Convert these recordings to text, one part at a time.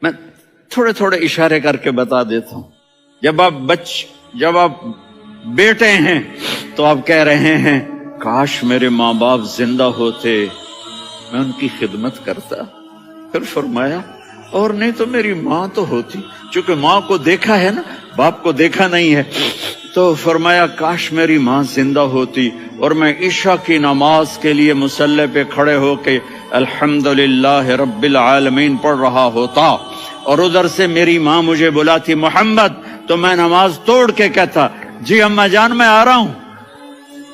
میں تھوڑے تھوڑے اشارے کر کے بتا دیتا ہوں. جب آپ بیٹے ہیں تو آپ کہہ رہے ہیں کاش میرے ماں باپ زندہ ہوتے، میں ان کی خدمت کرتا. پھر فرمایا اور نہیں تو میری ماں تو ہوتی. چونکہ ماں کو دیکھا ہے نا، باپ کو دیکھا نہیں ہے، تو فرمایا کاش میری ماں زندہ ہوتی اور میں عشاء کی نماز کے لیے مصلی پہ کھڑے ہو کے الحمدللہ رب العالمین پڑھ رہا ہوتا، اور ادھر سے میری ماں مجھے بلاتی محمد، تو میں نماز توڑ کے کہتا جی اماں جان میں آ رہا ہوں،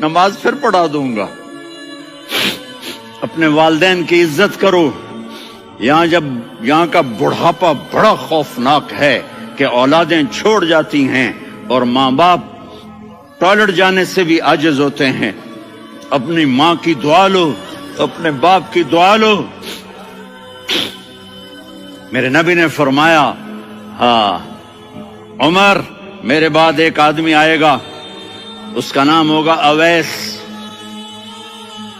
نماز پھر پڑھا دوں گا. اپنے والدین کی عزت کرو. یہاں کا بڑھاپا بڑا خوفناک ہے کہ اولادیں چھوڑ جاتی ہیں اور ماں باپ ٹوائلٹ جانے سے بھی عاجز ہوتے ہیں. اپنی ماں کی دعا لو، اپنے باپ کی دعا لو. میرے نبی نے فرمایا ہاں عمر میرے بعد ایک آدمی آئے گا، اس کا نام ہوگا اویس،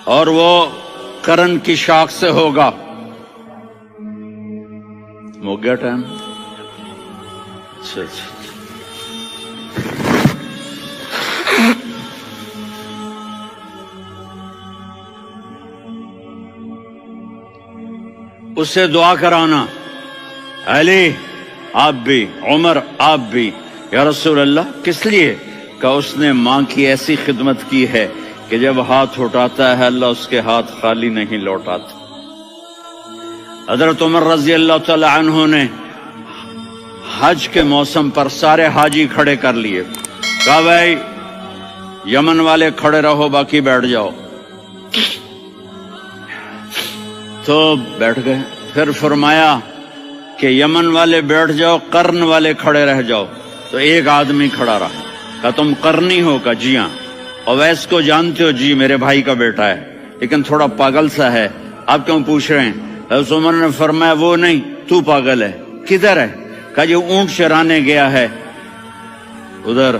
اور وہ کرن کی شاخ سے ہوگا. ہو گیا ٹائم؟ اچھا. اس سے دعا کرانا، علی آپ بھی، عمر آپ بھی. یا رسول اللہ کس لیے؟ کہ اس نے ماں کی ایسی خدمت کی ہے کہ جب ہاتھ اٹھاتا ہے اللہ اس کے ہاتھ خالی نہیں لوٹاتا. حضرت عمر رضی اللہ تعالی عنہ نے حج کے موسم پر سارے حاجی کھڑے کر لیے، کہا بھائی یمن والے کھڑے رہو باقی بیٹھ جاؤ. تو بیٹھ گئے. پھر فرمایا کہ یمن والے بیٹھ جاؤ، قرن والے کھڑے رہ جاؤ. تو ایک آدمی کھڑا رہا. کہا تم قرنی ہو؟ کہا جی ہاں. اویس کو جانتے ہو؟ جی میرے بھائی کا بیٹا ہے لیکن تھوڑا پاگل سا ہے، آپ کیوں پوچھ رہے ہیں؟ حضرت عمر نے فرمایا وہ نہیں، تو پاگل ہے. کدھر ہے؟ کہا جی اونٹ چرانے گیا ہے ادھر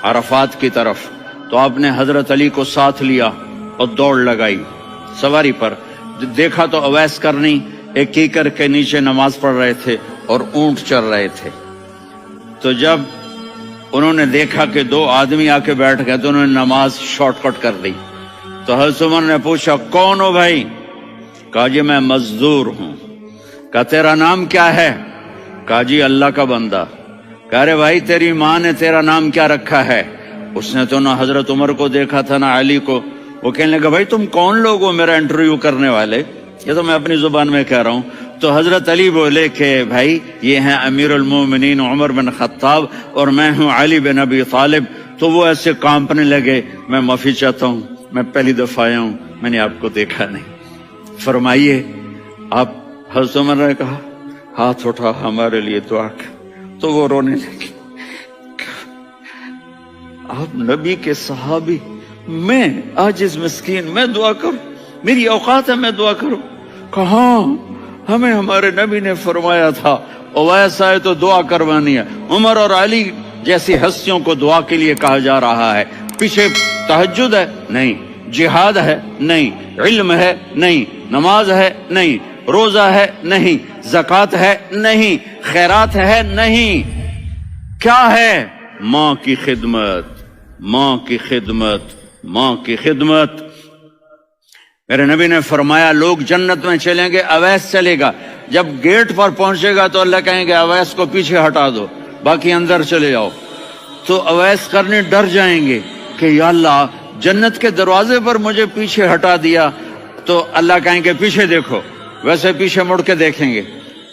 عرفات کی طرف. تو آپ نے حضرت علی کو ساتھ لیا اور دوڑ لگائی سواری پر. دیکھا تو اویس کرنی ایک کیکر کے نیچے نماز پڑھ رہے تھے اور اونٹ چر رہے تھے. تو جب انہوں نے دیکھا کہ دو آدمی آ کے بیٹھ گئے تو انہوں نے نماز شارٹ کٹ کر دی. تو حضرت عمر نے پوچھا کون ہو بھائی؟ کہا جی میں مزدور ہوں. کہا تیرا نام کیا ہے؟ کہا جی اللہ کا بندہ. کہا رے بھائی تیری ماں نے تیرا نام کیا رکھا ہے؟ اس نے تو نہ حضرت عمر کو دیکھا تھا نہ علی کو. وہ کہنے لگا بھائی تم کون لوگ ہو میرا انٹرویو کرنے والے؟ یہ تو میں اپنی زبان میں کہہ رہا ہوں. تو حضرت علی بولے کہ بھائی یہ ہیں امیر المومنین عمر بن خطاب اور میں ہوں علی بن ابی طالب. تو وہ ایسے کانپنے لگے. میں معافی چاہتا ہوں، میں پہلی دفعہ آیا ہوں، میں نے آپ کو دیکھا نہیں. فرمائیے آپ. حضرت عمر نے کہا ہاتھ اٹھا ہمارے لیے دعا کر. تو وہ رونے لگے. آپ نبی کے صحابی، میں عاجز مسکین، میں دعا کروں؟ میری اوقات ہے میں دعا کروں؟ کہاں؟ ہمیں ہمارے نبی نے فرمایا تھا اویس آئے تو دعا کروانی ہے. عمر اور علی جیسی ہستیوں کو دعا کے لیے کہا جا رہا ہے. پیچھے تہجد ہے؟ نہیں. جہاد ہے؟ نہیں. علم ہے؟ نہیں. نماز ہے؟ نہیں. روزہ ہے؟ نہیں. زکوٰۃ ہے؟ نہیں. خیرات ہے؟ نہیں. کیا ہے؟ ماں کی خدمت، ماں کی خدمت، ماں کی خدمت. میرے نبی نے فرمایا لوگ جنت میں چلیں گے، اویس چلے گا. جب گیٹ پر پہنچے گا تو اللہ کہیں گے اویس کو پیچھے ہٹا دو، باقی اندر چلے جاؤ. تو اویس کرنے ڈر جائیں گے کہ یا اللہ جنت کے دروازے پر مجھے پیچھے ہٹا دیا. تو اللہ کہیں گے پیچھے دیکھو. ویسے پیچھے مڑ کے دیکھیں گے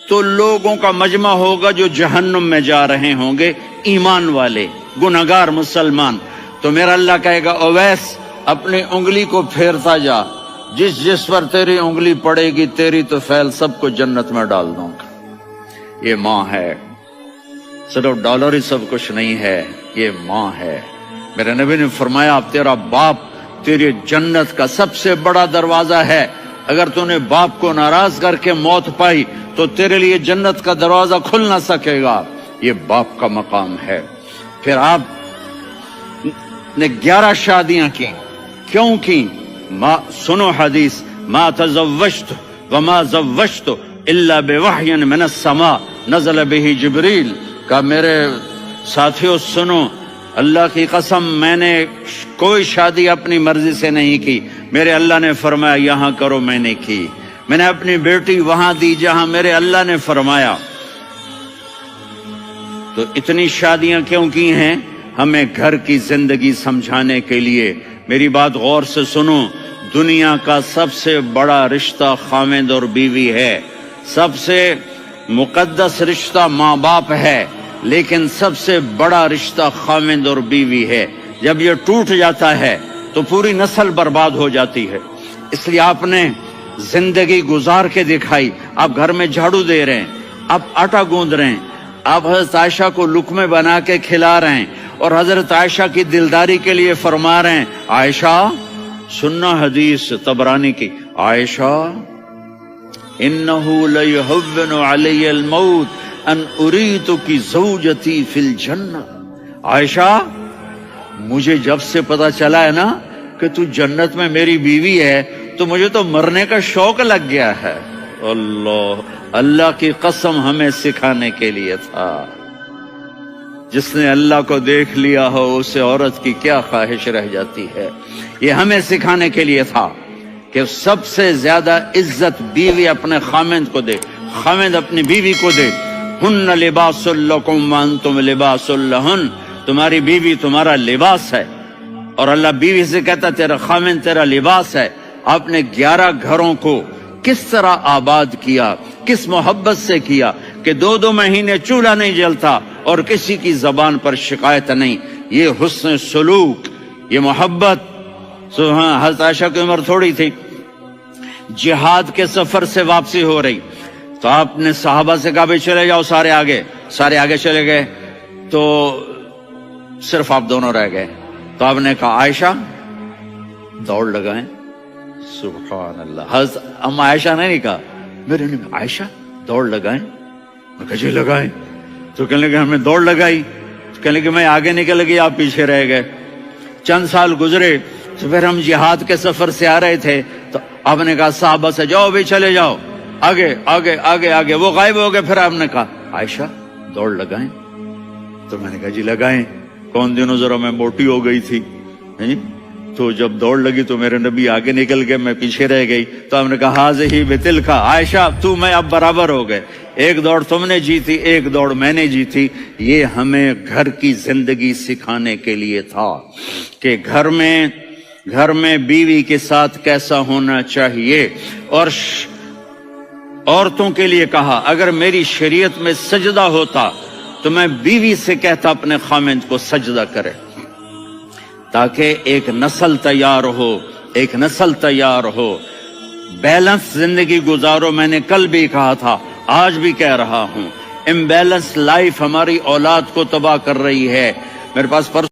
تو لوگوں کا مجمع ہوگا جو جہنم میں جا رہے ہوں گے، ایمان والے، گنہگار مسلمان. تو میرا اللہ کہے گا اویس اپنی انگلی کو پھیرتا جا، جس پر تیری انگلی پڑے گی تیری تو فیل سب کو جنت میں ڈال دوں گا. یہ ماں ہے، صرف ڈالر ہی سب کچھ نہیں ہے، یہ ماں ہے. میرے نبی نے فرمایا اب تیرا باپ تیری جنت کا سب سے بڑا دروازہ ہے. اگر تو نے باپ کو ناراض کر کے موت پائی تو تیرے لیے جنت کا دروازہ کھل نہ سکے گا. یہ باپ کا مقام ہے. پھر آپ نے 11 شادیاں کی. کیوں کی؟ سنو حدیث، ما تزوجت وما زوجت الا بوحی من السماء نزل به جبریل. کہا میرے ساتھیوں سنو، اللہ کی قسم میں نے کوئی شادی اپنی مرضی سے نہیں کی. میرے اللہ نے فرمایا یہاں کرو، میں نے کی. میں نے اپنی بیٹی وہاں دی جہاں میرے اللہ نے فرمایا. تو اتنی شادیاں کیوں کی ہیں؟ ہمیں گھر کی زندگی سمجھانے کے لیے. میری بات غور سے سنو، دنیا کا سب سے بڑا رشتہ خاوند اور بیوی ہے. سب سے مقدس رشتہ ماں باپ ہے، لیکن سب سے بڑا رشتہ خاوند اور بیوی ہے. جب یہ ٹوٹ جاتا ہے تو پوری نسل برباد ہو جاتی ہے. اس لیے آپ نے زندگی گزار کے دکھائی. آپ گھر میں جھاڑو دے رہے ہیں، آپ آٹا گوندھ رہے ہیں، آپ حضرت عائشہ کو لقمے بنا کے کھلا رہے ہیں، اور حضرت عائشہ کی دلداری کے لیے فرما رہے ہیں عائشہ سننا حدیث طبرانی کی، عائشہ انہو لیہون علی الموت ان اریتک زوجتی فی الجنہ. عائشہ مجھے جب سے پتا چلا ہے نا کہ تو جنت میں میری بیوی ہے تو مجھے تو مرنے کا شوق لگ گیا ہے. اللہ کی قسم ہمیں سکھانے کے لیے تھا. جس نے اللہ کو دیکھ لیا ہو اسے عورت کی کیا خواہش رہ جاتی ہے. یہ ہمیں سکھانے کے لیے تھا کہ سب سے زیادہ عزت بیوی اپنے خاوند کو دے، خاوند اپنی بیوی کو دے. ہن لباس لکم وانتم لباس لہن، تمہاری بیوی تمہارا لباس ہے. اور اللہ بیوی سے کہتا تیرا خاوند تیرا لباس ہے. آپ نے 11 گھروں کو کس طرح آباد کیا، کس محبت سے کیا کہ 2 مہینے چولہا نہیں جلتا اور کسی کی زبان پر شکایت نہیں. یہ حسن سلوک، یہ محبت. سبحان. حضرت عائشہ کی عمر تھوڑی تھی، جہاد کے سفر سے واپسی ہو رہی تو آپ نے صحابہ سے کہا بھی چلے جاؤ سارے آگے چلے گئے تو صرف آپ دونوں رہ گئے. تو آپ نے کہا عائشہ دوڑ لگائیں. سبحان اللہ. حضرت اما عائشہ نے نہیں کہا، میرے نے عائشہ دوڑ لگائیں. میں کہا جی لگائیں. تو کہنے لگے ہمیں دوڑ لگائی. کہنے لگے میں آگے نکل گئی، آپ پیچھے رہ گئے. چند سال گزرے تو پھر ہم جہاد کے سفر سے آ رہے تھے تو آپ نے کہا صحابہ سے جاؤ بھی چلے جاؤ آگے آگے آگے آگے. وہ غائب ہو گئے. پھر آپ نے کہا عائشہ دوڑ لگائیں. تو میں نے کہا جی لگائیں. کون دنوں ذرا میں موٹی ہو گئی تھی، تو جب دوڑ لگی تو میرے نبی آگے نکل گئے، میں پیچھے رہ گئی. تو ہم نے کہا ہاذہ بتلک، عائشہ تو میں اب برابر ہو گئے. ایک دوڑ تم نے جیتی، ایک دوڑ میں نے جیتی. یہ ہمیں گھر کی زندگی سکھانے کے لیے تھا کہ گھر میں بیوی کے ساتھ کیسا ہونا چاہیے. اور عورتوں کے لیے کہا اگر میری شریعت میں سجدہ ہوتا تو میں بیوی سے کہتا اپنے خاوند کو سجدہ کرے، تاکہ ایک نسل تیار ہو. بیلنس زندگی گزارو. میں نے کل بھی کہا تھا، آج بھی کہہ رہا ہوں، امبیلنس لائف ہماری اولاد کو تباہ کر رہی ہے. میرے پاس